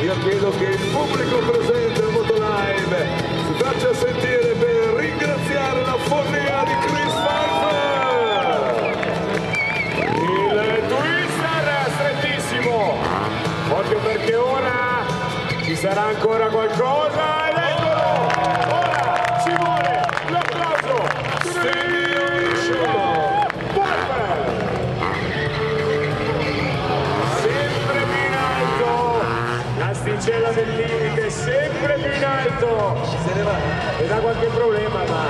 io chiedo che il pubblico presente a Motolive si faccia sentire per ringraziare la follia di Chris Pfeiffer. Il twister strettissimo, proprio perché ora ci sarà ancora qualcosa ed eccolo! Ora ci vuole l'applauso! Sempre più in alto, l'asticella del limite, sempre più in alto. Se ne va. Ed ha qualche problema, ma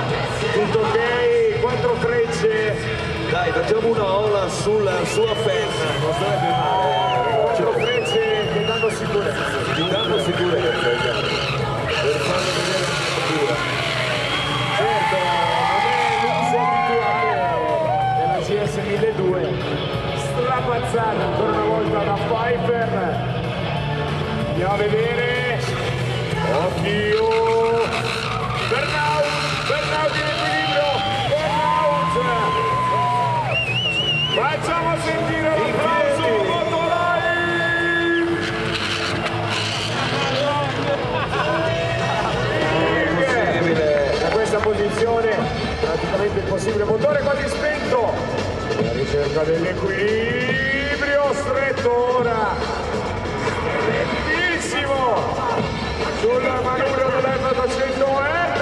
tutto ok, 4 frecce. Dai, facciamo una ola sulla sua penna, non sarebbe male. 4 frecce che danno sicurezza. Ti danno sicurezza, per farlo vedere la natura. Certo, non è l'uso abituale della GS 1200. Strapazzata ancora una volta da Pfeiffer. Andiamo a vedere. Occhio. Burnout in equilibrio. Burnout. Facciamo sentire l'applauso. Da questa posizione praticamente impossibile, motore quasi spento, la ricerca dell'equilibrio stretto ora, strettissimo sulla manubrio dell'F800R.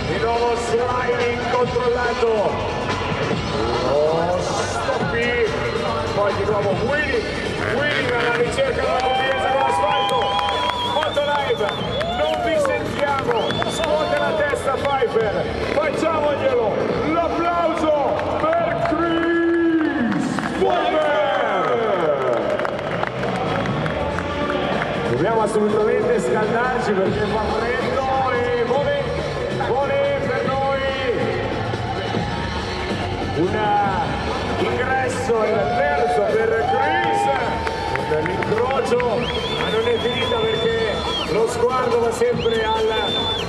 Di nuovo sliding controllato, stoppi, poi di nuovo wheeling alla ricerca della confidenza con l'asfalto. Motolive, non vi sentiamo, scuote la testa Pfeiffer, facciamoglielo, l'applauso per Chris Pfeiffer. Dobbiamo assolutamente scaldarci perché fa freddo e vuole per noi un ingresso terzo per Chris per l'incrocio, ma non è finita perché lo sguardo va sempre al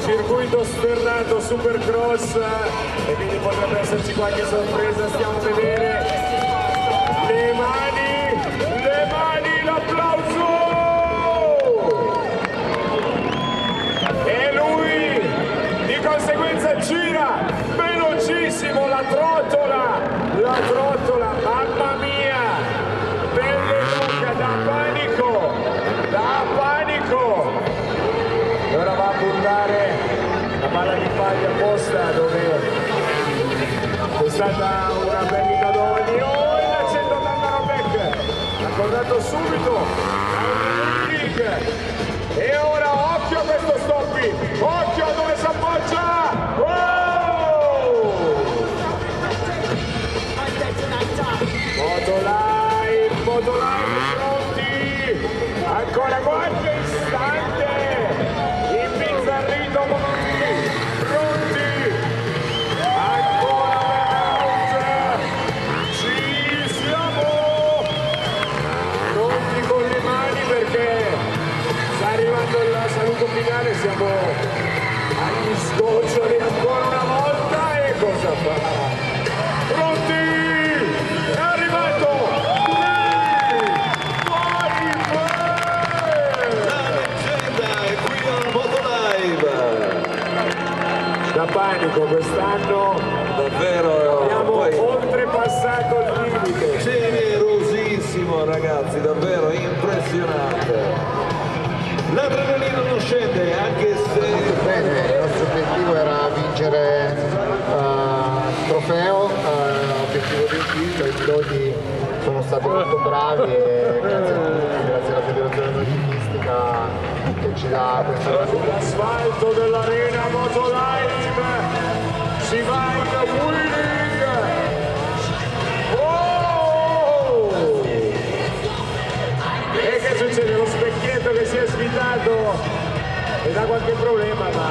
circuito sterrato Supercross e quindi potrebbe esserci qualche sorpresa. Stiamo a vedere le mani, l'applauso e lui di conseguenza gira velocissimo la trottola, mamma mia, pelle lunga, da panico, e ora va a puntare la palla di paglia apposta dove è stata una perdita d'ogni. Il 180 Robeck accordato subito a un ring. E ora occhio a questo stoppi, occhio a dove si appoggia. Motolive pronti, ancora qualche istante, imbizzarrito pronti, ancora burnout, ci siamo, pronti con le mani perché sta arrivando il saluto finale, siamo agli sgoccioli ancora una volta e cosa fa? Pronti? È arrivato! Da panico quest'anno, davvero abbiamo oltrepassato il limite. Generosissimo ragazzi, davvero impressionante. L'adrenalina non scende anche se... Bene, il nostro obiettivo era vincere il trofeo, obiettivo riuscito, i piloti sono stati molto bravi e grazie a tutti, grazie alla federazione automobilistica che ci dà questa possibilità. L'asfalto dell'arena Motolive si va in wheeling. Oh! E che succede? Lo specchietto che si è svitato ed ha qualche problema, ma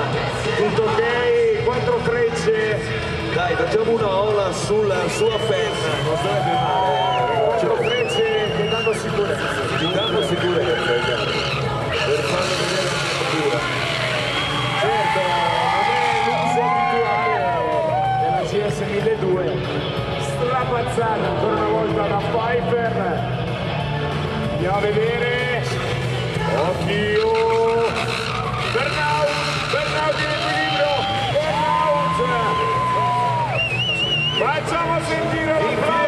tutto ok, 4 frecce. Dai, facciamo una ola sulla sua penna, non sarebbe male. 4 frecce che danno sicurezza. Ti danno sicurezza, per farlo vedere la natura. Certo, non è l'uso abituale della GS 1200. mazzata ancora una volta da Pfeiffer. Andiamo a vedere. Occhio. Burnout in equilibrio. Burnout. Facciamo sentire la